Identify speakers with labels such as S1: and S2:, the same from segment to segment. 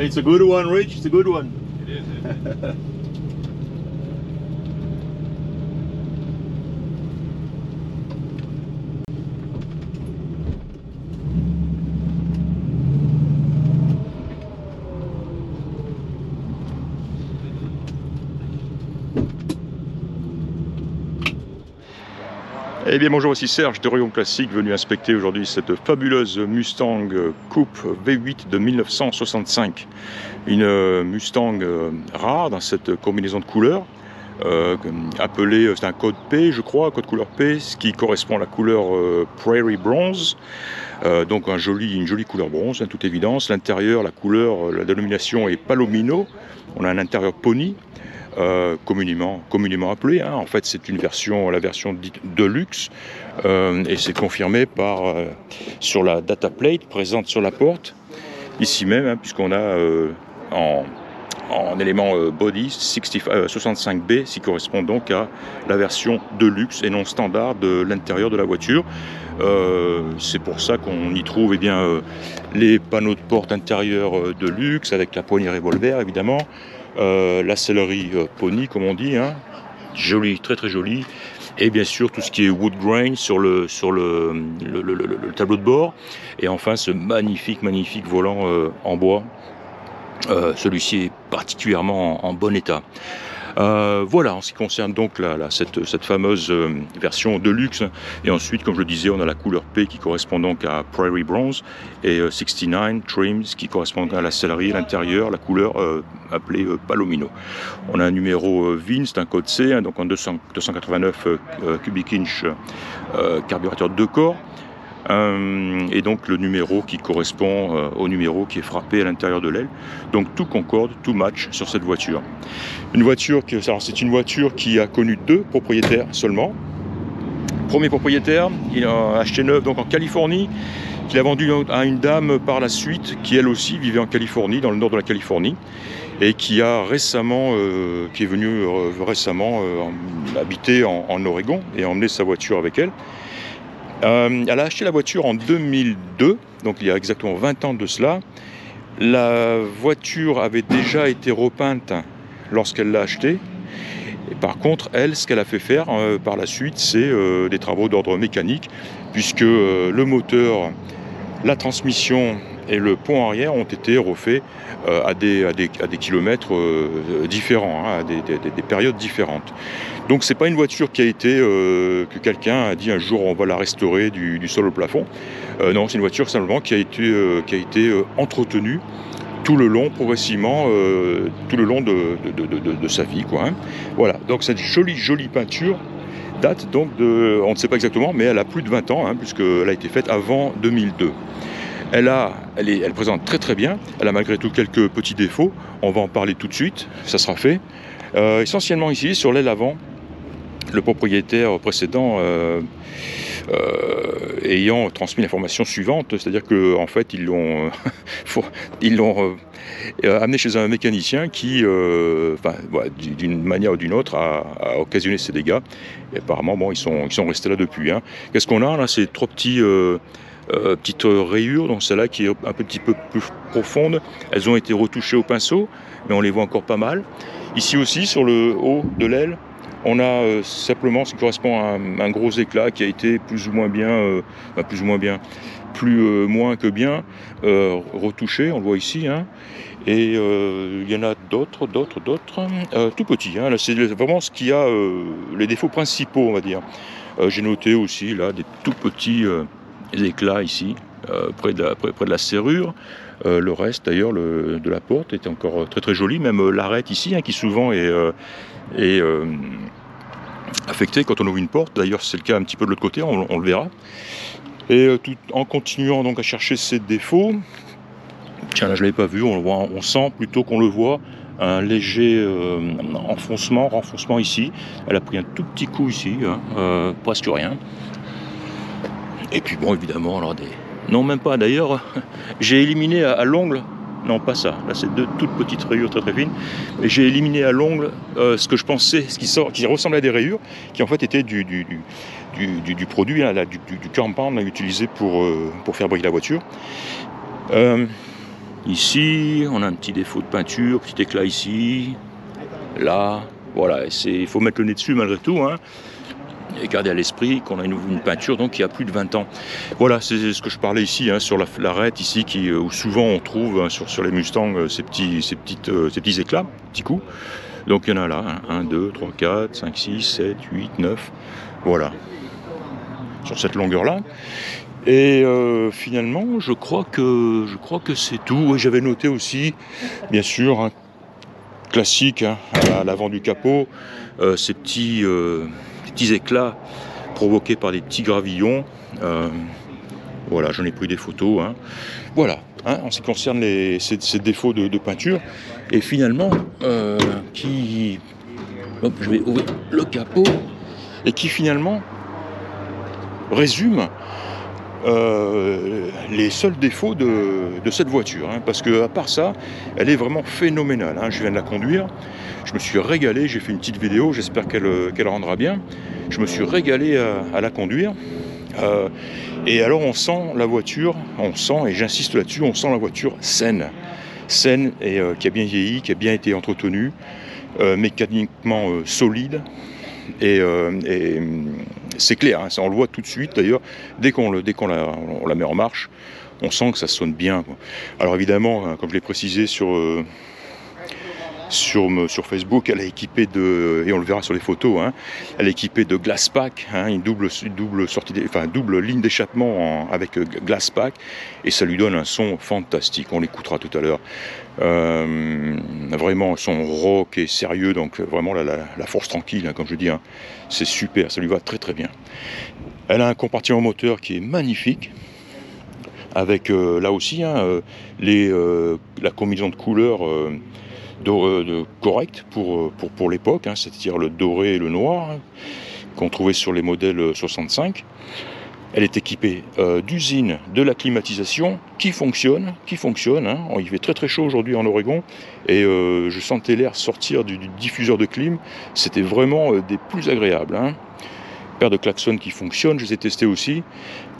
S1: It's a good one, Rich. It's a good one.
S2: It is, isn't it?
S1: Eh bien bonjour, ici Serge de Rayon Classique, venu inspecter aujourd'hui cette fabuleuse Mustang Coupe V8 de 1965. Une Mustang rare dans cette combinaison de couleurs, appelée, c'est un code P je crois, code couleur P, ce qui correspond à la couleur Prairie Bronze. Donc une jolie couleur bronze, à toute évidence. L'intérieur, la couleur, la dénomination est Palomino. On a un intérieur pony. Communément appelé, hein. En fait c'est la version dite Deluxe, et c'est confirmé sur la data plate présente sur la porte, ici même, hein, puisqu'on a en élément body 65B, qui correspond donc à la version Deluxe et non standard de l'intérieur de la voiture. C'est pour ça qu'on y trouve les panneaux de porte intérieurs Deluxe avec la poignée revolver évidemment. La sellerie pony comme on dit, hein, jolie, très très jolie, et bien sûr tout ce qui est wood grain sur le tableau de bord, et enfin ce magnifique volant en bois. Celui-ci est particulièrement en bon état. Voilà en ce qui concerne donc cette fameuse version Deluxe. Et ensuite, comme je le disais, on a la couleur P qui correspond donc à Prairie Bronze, et 69 Trims qui correspond à la sellerie, l'intérieur, la couleur appelée Palomino. On a un numéro VIN, c'est un code C, hein, donc en 289 cubic inch, carburateur 2 corps. et donc le numéro qui correspond au numéro qui est frappé à l'intérieur de l'aile. Donc tout concorde, tout match sur cette voiture. C'est une voiture qui a connu 2 propriétaires seulement. Premier propriétaire, il a acheté neuf donc en Californie, qu'il a vendu à une dame par la suite, qui elle aussi vivait en Californie, dans le nord de la Californie, et qui a récemment, qui est venue récemment habiter en Oregon et emmener sa voiture avec elle. Elle a acheté la voiture en 2002, donc il y a exactement 20 ans de cela. La voiture avait déjà été repeinte lorsqu'elle l'a achetée. Et par contre, elle, ce qu'elle a fait faire par la suite, c'est des travaux d'ordre mécanique, puisque le moteur, la transmission et le pont arrière ont été refaits à des kilomètres différents, hein, à des périodes différentes. Donc c'est pas une voiture qui a été que quelqu'un a dit un jour on va la restaurer du sol au plafond. Non, c'est une voiture simplement qui a été entretenue tout le long, progressivement, tout le long de sa vie, quoi, hein. Voilà, donc cette jolie peinture date donc de, on ne sait pas exactement, mais elle a plus de 20 ans, hein, puisqu'elle a été faite avant 2002. Elle présente très bien, elle a malgré tout quelques petits défauts, on va en parler tout de suite, ça sera fait. Essentiellement ici, sur l'aile avant, le propriétaire précédent ayant transmis l'information suivante, c'est-à-dire qu'en fait ils l'ont amené chez un mécanicien qui, d'une manière ou d'une autre, a occasionné ces dégâts. Et apparemment, bon, ils sont restés là depuis, hein. Qu'est-ce qu'on a là? C'est 3 petites rayures, donc celle-là qui est un petit peu plus profonde. Elles ont été retouchées au pinceau, mais on les voit encore pas mal. Ici aussi, sur le haut de l'aile, on a simplement ce qui correspond à un gros éclat qui a été plus ou moins bien, moins que bien retouché, on le voit ici, hein. Et il y en a d'autres, tout petits, hein. Là, c'est vraiment ce qui a les défauts principaux, on va dire. J'ai noté aussi là des tout petits éclats ici, près de la serrure. Le reste d'ailleurs de la porte était encore très joli, même l'arête ici, hein, qui souvent est affecté quand on ouvre une porte. D'ailleurs c'est le cas un petit peu de l'autre côté, on le verra. Et tout en continuant donc à chercher ces défauts, tiens là je l'avais pas vu, on sent plutôt qu'on le voit, un léger renfoncement ici. Elle a pris un tout petit coup ici, hein, presque rien. Et puis bon, évidemment, alors non, même pas d'ailleurs, j'ai éliminé à l'ongle, non pas ça, là c'est 2 toutes petites rayures très fines, et j'ai éliminé à l'ongle ce que je pensais, qui ressemblait à des rayures, qui en fait étaient du produit, hein, du compound utilisé pour faire briller la voiture. Ici, on a un petit défaut de peinture, petit éclat ici, là, voilà, il faut mettre le nez dessus malgré tout, hein. Et garder à l'esprit qu'on a une peinture donc qui a plus de 20 ans. Voilà, c'est ce que je parlais ici, hein, sur l'arête ici, où souvent on trouve, hein, sur les Mustangs ces petits éclats, petits coups. Donc il y en a là, hein, 1, 2, 3, 4, 5, 6, 7, 8, 9, voilà, sur cette longueur-là. Et finalement, je crois que c'est tout. Oui, j'avais noté aussi, bien sûr, hein, classique, hein, à l'avant du capot, ces petits éclats provoqués par des petits gravillons. Voilà, j'en ai pris des photos, hein. Voilà, hein, en ce qui concerne ces défauts de peinture. Et finalement, je vais ouvrir le capot, et qui finalement résume les seuls défauts de cette voiture, hein, parce que à part ça, elle est vraiment phénoménale, hein. Je viens de la conduire, je me suis régalé, j'ai fait une petite vidéo, j'espère qu'elle rendra bien. Je me suis régalé à la conduire, et alors on sent la voiture, et j'insiste là-dessus, on sent la voiture saine et qui a bien vieilli, qui a bien été entretenue, mécaniquement solide. Et c'est clair, hein, ça on le voit tout de suite d'ailleurs, dès qu'on la met en marche, on sent que ça sonne bien, quoi. Alors évidemment, hein, comme je l'ai précisé sur Facebook, elle est équipée et on le verra sur les photos, hein, elle est équipée de Glasspack, hein, une double ligne d'échappement avec Glasspack, et ça lui donne un son fantastique. On l'écoutera tout à l'heure. Vraiment un son rock et sérieux, donc vraiment la force tranquille, hein, comme je dis, hein, c'est super, ça lui va très bien. Elle a un compartiment moteur qui est magnifique, avec là aussi la combinaison de couleurs correcte pour l'époque, hein, c'est-à-dire le doré et le noir, hein, qu'on trouvait sur les modèles 65. Elle est équipée d'usine de la climatisation qui fonctionne. Hein. Il fait très très chaud aujourd'hui en Oregon et je sentais l'air sortir du diffuseur de clim. C'était vraiment des plus agréables. Hein. Paire de klaxons qui fonctionnent, je les ai testés aussi.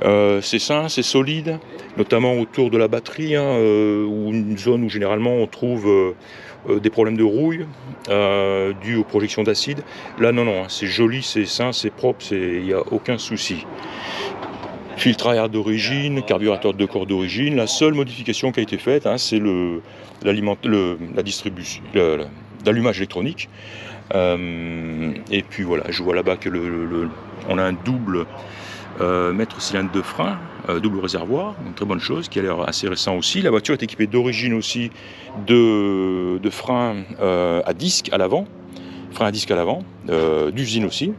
S1: C'est sain, c'est solide, notamment autour de la batterie, hein, ou une zone où généralement on trouve des problèmes de rouille dus aux projections d'acide. Là non, hein, c'est joli, c'est sain, c'est propre, il n'y a aucun souci. Filtre à air d'origine, carburateur de corps d'origine. La seule modification qui a été faite, hein, c'est la distribution, l'allumage électronique. Et puis voilà, je vois là-bas que on a un double mètre cylindre de frein, double réservoir, une très bonne chose, qui a l'air assez récent aussi. La voiture est équipée d'origine aussi de freins à disque à l'avant, d'usine aussi.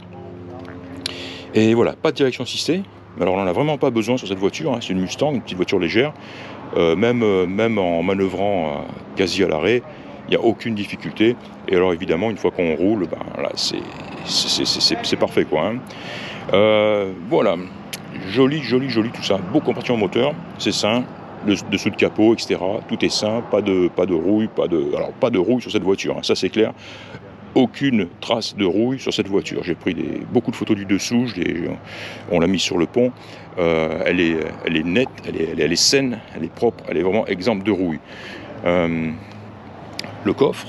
S1: Et voilà, pas de direction assistée. Alors on n'en a vraiment pas besoin sur cette voiture, hein. C'est une Mustang, une petite voiture légère. Même en manœuvrant quasi à l'arrêt, il n'y a aucune difficulté. Et alors évidemment, une fois qu'on roule, là, c'est parfait, quoi. Hein. Voilà, joli tout ça. Beau compartiment moteur, c'est sain. Le dessous de capot, etc. Tout est sain, pas de rouille, pas de rouille sur cette voiture, hein, ça c'est clair. Aucune trace de rouille sur cette voiture. J'ai pris beaucoup de photos du dessous, on l'a mis sur le pont. Elle est nette, elle est saine, elle est propre, elle est vraiment exempte de rouille. Le coffre,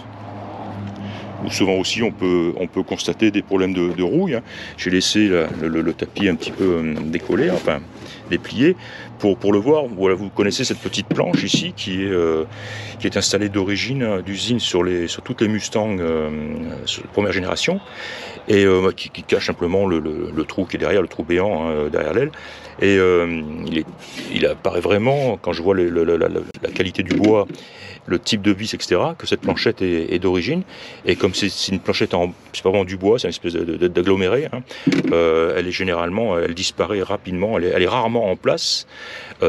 S1: où souvent aussi on peut constater des problèmes de rouille. Hein. J'ai laissé le tapis un petit peu décollé, enfin déplié, pour le voir. Voilà, vous connaissez cette petite planche ici qui est installée d'origine, d'usine sur toutes les Mustangs première génération, et qui cache simplement le trou qui est derrière, le trou béant, hein, derrière l'aile. Et il apparaît vraiment, quand je vois la qualité du bois, le type de vis, etc., que cette planchette est d'origine. Et comme c'est une planchette c'est pas vraiment du bois, c'est une espèce d'aggloméré, hein, elle disparaît rapidement, elle est rarement en place,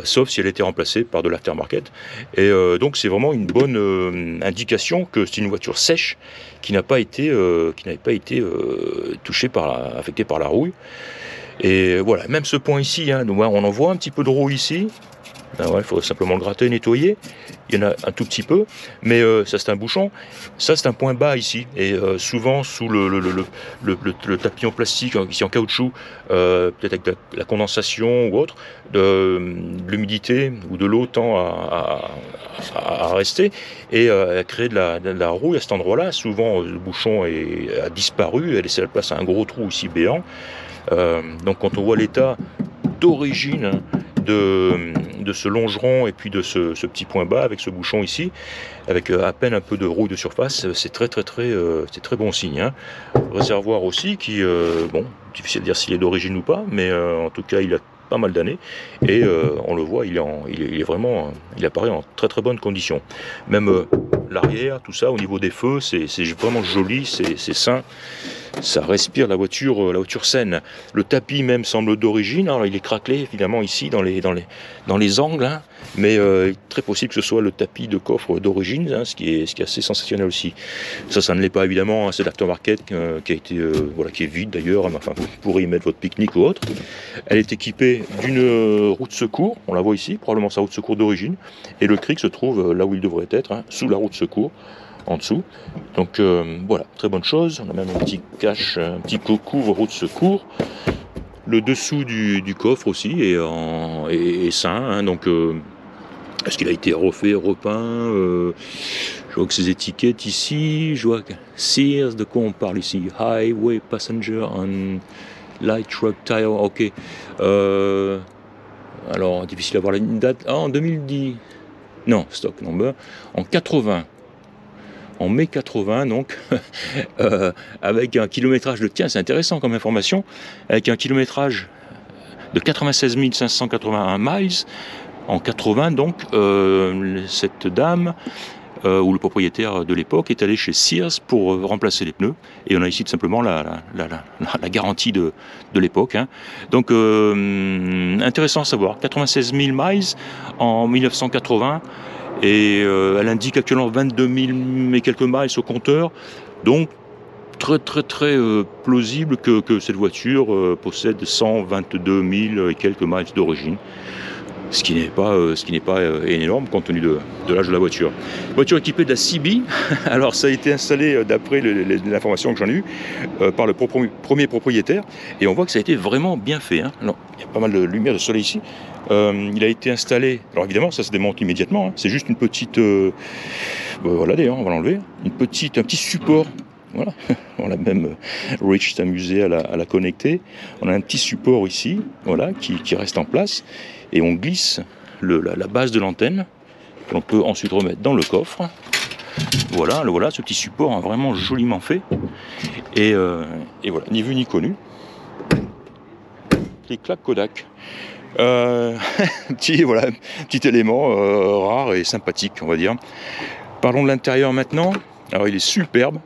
S1: sauf si elle était remplacée par de l'aftermarket. Et donc c'est vraiment une bonne indication que c'est une voiture sèche qui n'avait pas été affectée par la rouille. Et voilà, même ce point ici, hein, on en voit un petit peu de rouille ici. Il faut simplement le gratter, nettoyer. Il y en a un tout petit peu, mais ça c'est un bouchon. Ça c'est un point bas ici. Et souvent sous le tapis en plastique, ici en caoutchouc, peut-être avec la condensation ou autre, de l'humidité ou de l'eau tend à rester et à créer de la rouille à cet endroit-là. Souvent le bouchon a disparu, a laissé la place à un gros trou ici béant. Donc quand on voit l'état d'origine de ce longeron et puis de ce petit point bas avec ce bouchon ici, avec à peine un peu de rouille de surface, c'est très bon signe. Hein. Réservoir aussi qui, difficile de dire s'il est d'origine ou pas, mais en tout cas il a pas mal d'années et on le voit, il apparaît en très bonne condition. Même l'arrière, tout ça au niveau des feux, c'est vraiment joli, c'est sain. Ça respire la voiture saine. Le tapis même semble d'origine. Alors il est craquelé évidemment ici dans les angles, hein, mais très possible que ce soit le tapis de coffre d'origine, hein, ce qui est assez sensationnel aussi. Ça ne l'est pas évidemment. Hein, c'est l'aftermarket qui a été qui est vide d'ailleurs. Enfin, vous pourrez y mettre votre pique-nique ou autre. Elle est équipée d'une roue de secours. On la voit ici, probablement sa roue de secours d'origine. Et le cric se trouve là où il devrait être, hein, sous la roue de secours. En dessous, donc voilà, très bonne chose. On a même un petit cache, un petit couvre-roue de secours. Le dessous du coffre aussi est sain, hein, donc est-ce qu'il a été refait, repeint, je vois que ces étiquettes ici, je vois que Sears, de quoi on parle ici, Highway Passenger on Light Truck Tire, ok. Alors difficile d'avoir la date, en 2010, non, stock number, en 80. En mai 80, donc, avec un kilométrage c'est intéressant comme information, avec un kilométrage de 96 581 miles, en 80, donc, cette dame où le propriétaire de l'époque est allé chez Sears pour remplacer les pneus. Et on a ici tout simplement la garantie de l'époque. Hein. Donc intéressant à savoir, 96 000 miles en 1980, et elle indique actuellement 22 000 et quelques miles au compteur. Donc très plausible que cette voiture possède 122 000 et quelques miles d'origine. Ce qui n'est pas énorme compte tenu de l'âge de la voiture. Voiture équipée de la CB. Alors ça a été installé d'après l'information que j'en ai eue par le premier propriétaire, et on voit que ça a été vraiment bien fait. Hein. Alors, il y a pas mal de lumière de soleil ici. Il a été installé. Alors évidemment ça se démonte immédiatement. Hein. C'est juste une petite. Voilà d'ailleurs on va l'enlever. Un petit support. Voilà, on a même Rich s'est amusé à la connecter. On a un petit support ici, voilà, qui reste en place, et on glisse la base de l'antenne qu'on peut ensuite remettre dans le coffre. Voilà, ce petit support hein, vraiment joliment fait. Et voilà, ni vu ni connu. Clic-clac Kodak. Petit élément rare et sympathique, on va dire. Parlons de l'intérieur maintenant. Alors il est superbe.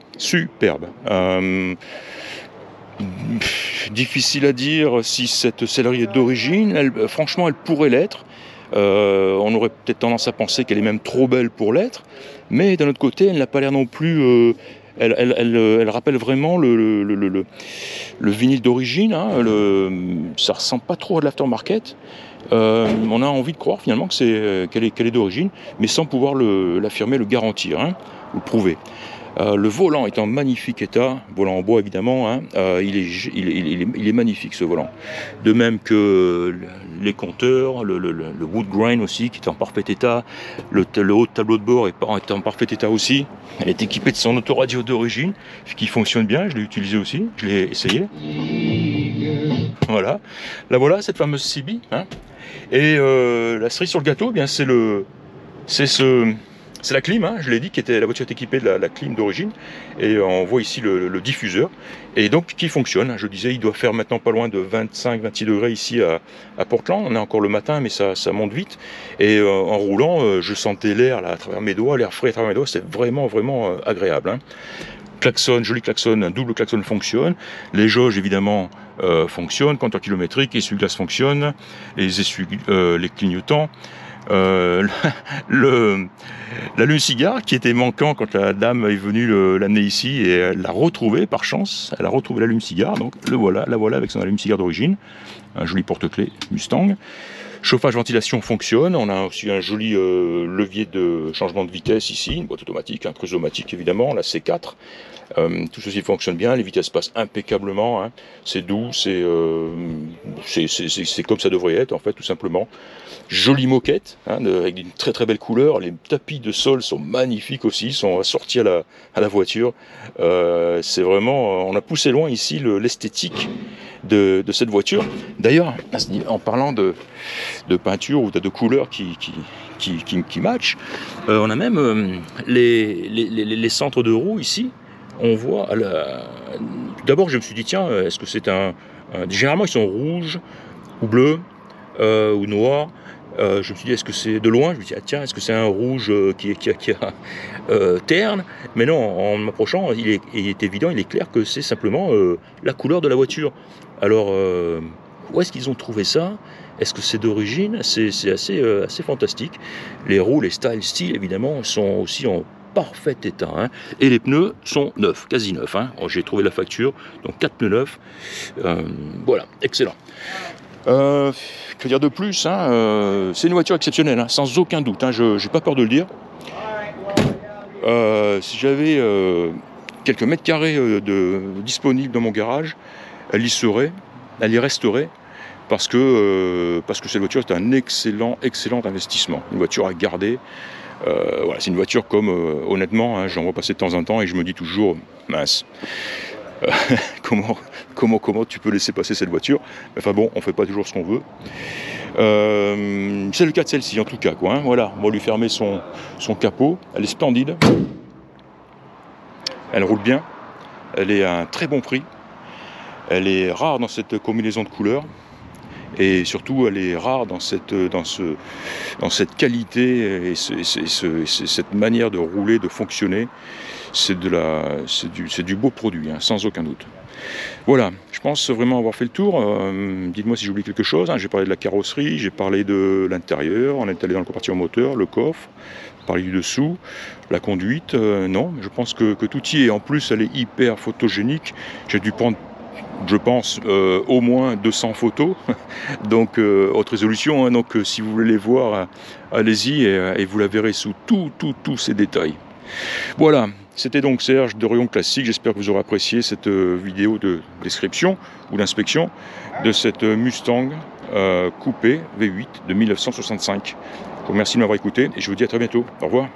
S1: Difficile à dire si cette sellerie est d'origine. Franchement, elle pourrait l'être. On aurait peut-être tendance à penser qu'elle est même trop belle pour l'être. Mais d'un autre côté, elle n'a pas l'air non plus... Elle rappelle vraiment le vinyle d'origine. Hein, ça ressemble pas trop à de l'aftermarket. On a envie de croire finalement qu'elle est d'origine, mais sans pouvoir l'affirmer, le garantir, hein, ou le prouver. Le volant est en magnifique état, volant en bois évidemment, hein, il est magnifique ce volant. De même que les compteurs, le wood grain aussi qui est en parfait état, le haut tableau de bord est en parfait état aussi. Elle est équipée de son autoradio d'origine, qui fonctionne bien, je l'ai utilisé aussi, je l'ai essayé. Voilà, cette fameuse CB. Hein. Et la cerise sur le gâteau, eh bien c'est la clim, hein, je l'ai dit, la voiture est équipée de la clim d'origine, et on voit ici le diffuseur, et donc qui fonctionne. Je disais, il doit faire maintenant pas loin de 25-26 degrés ici à Portland. On est encore le matin, mais ça monte vite, et en roulant, je sentais l'air à travers mes doigts, l'air frais à travers mes doigts, c'est vraiment agréable. Hein. Klaxon, joli klaxon, un double klaxon fonctionne, les jauges évidemment fonctionnent, compteur kilométrique, essuie-glace fonctionne, les clignotants. L'allume-cigare qui était manquant quand la dame est venue l'amener ici, et elle l'a retrouvé par chance. Elle a retrouvé l'allume-cigare, donc la voilà avec son allume-cigare d'origine. Un joli porte-clés Mustang. Chauffage-ventilation fonctionne. On a aussi un joli levier de changement de vitesse ici, une boîte automatique, un cruise-o-matic évidemment, la C4. Tout ceci fonctionne bien, les vitesses passent impeccablement, hein. C'est doux, c'est comme ça devrait être en fait, tout simplement. Jolie moquette, hein, avec une très belle couleur. Les tapis de sol sont magnifiques aussi, sont assortis à la voiture. C'est vraiment, on a poussé loin ici l'esthétique de cette voiture. D'ailleurs, en parlant de peinture ou de couleurs qui matchent, on a même les centres de roues ici. On voit, d'abord je me suis dit, tiens, est-ce que c'est généralement ils sont rouges ou bleus ou noirs. Je me suis dit, est-ce que c'est de loin? Je me suis dit, tiens, est-ce que c'est un rouge qui a terne? Mais non, en m'approchant, il est évident, il est clair que c'est simplement la couleur de la voiture. Alors, où est-ce qu'ils ont trouvé ça? Est-ce que c'est d'origine? C'est assez fantastique. Les roues, les style évidemment, sont aussi en parfait état, hein. Et les pneus sont neufs, quasi neufs, hein. J'ai trouvé la facture, donc 4 pneus neufs. Voilà, excellent. Que dire de plus, hein, c'est une voiture exceptionnelle, hein, sans aucun doute, hein, je n'ai pas peur de le dire. Si j'avais quelques mètres carrés disponibles dans mon garage, elle y resterait, parce que cette voiture est un excellent investissement, une voiture à garder. Voilà, c'est une voiture comme, honnêtement, hein, j'en vois passer de temps en temps et je me dis toujours, mince, comment tu peux laisser passer cette voiture? Enfin bon, on fait pas toujours ce qu'on veut. C'est le cas de celle-ci en tout cas, quoi, hein, voilà, on va lui fermer son capot. Elle est splendide, elle roule bien, elle est à un très bon prix, elle est rare dans cette combinaison de couleurs, Et surtout, elle est rare dans cette qualité et cette manière de rouler, de fonctionner. C'est du beau produit, hein, sans aucun doute. Voilà, je pense vraiment avoir fait le tour. Dites-moi si j'oublie quelque chose, hein. J'ai parlé de la carrosserie, j'ai parlé de l'intérieur, on est allé dans le compartiment moteur, le coffre, parlé du dessous, la conduite, non, je pense que tout y est. En plus, elle est hyper photogénique. J'ai dû prendre, je pense, au moins 200 photos, donc haute résolution, hein, donc si vous voulez les voir, allez-y et vous la verrez sous tous ces détails. Voilà, c'était donc Serge de Rayon Classique. J'espère que vous aurez apprécié cette vidéo de description ou d'inspection de cette Mustang coupé V8 de 1965. Je vous remercie de m'avoir écouté et je vous dis à très bientôt. Au revoir.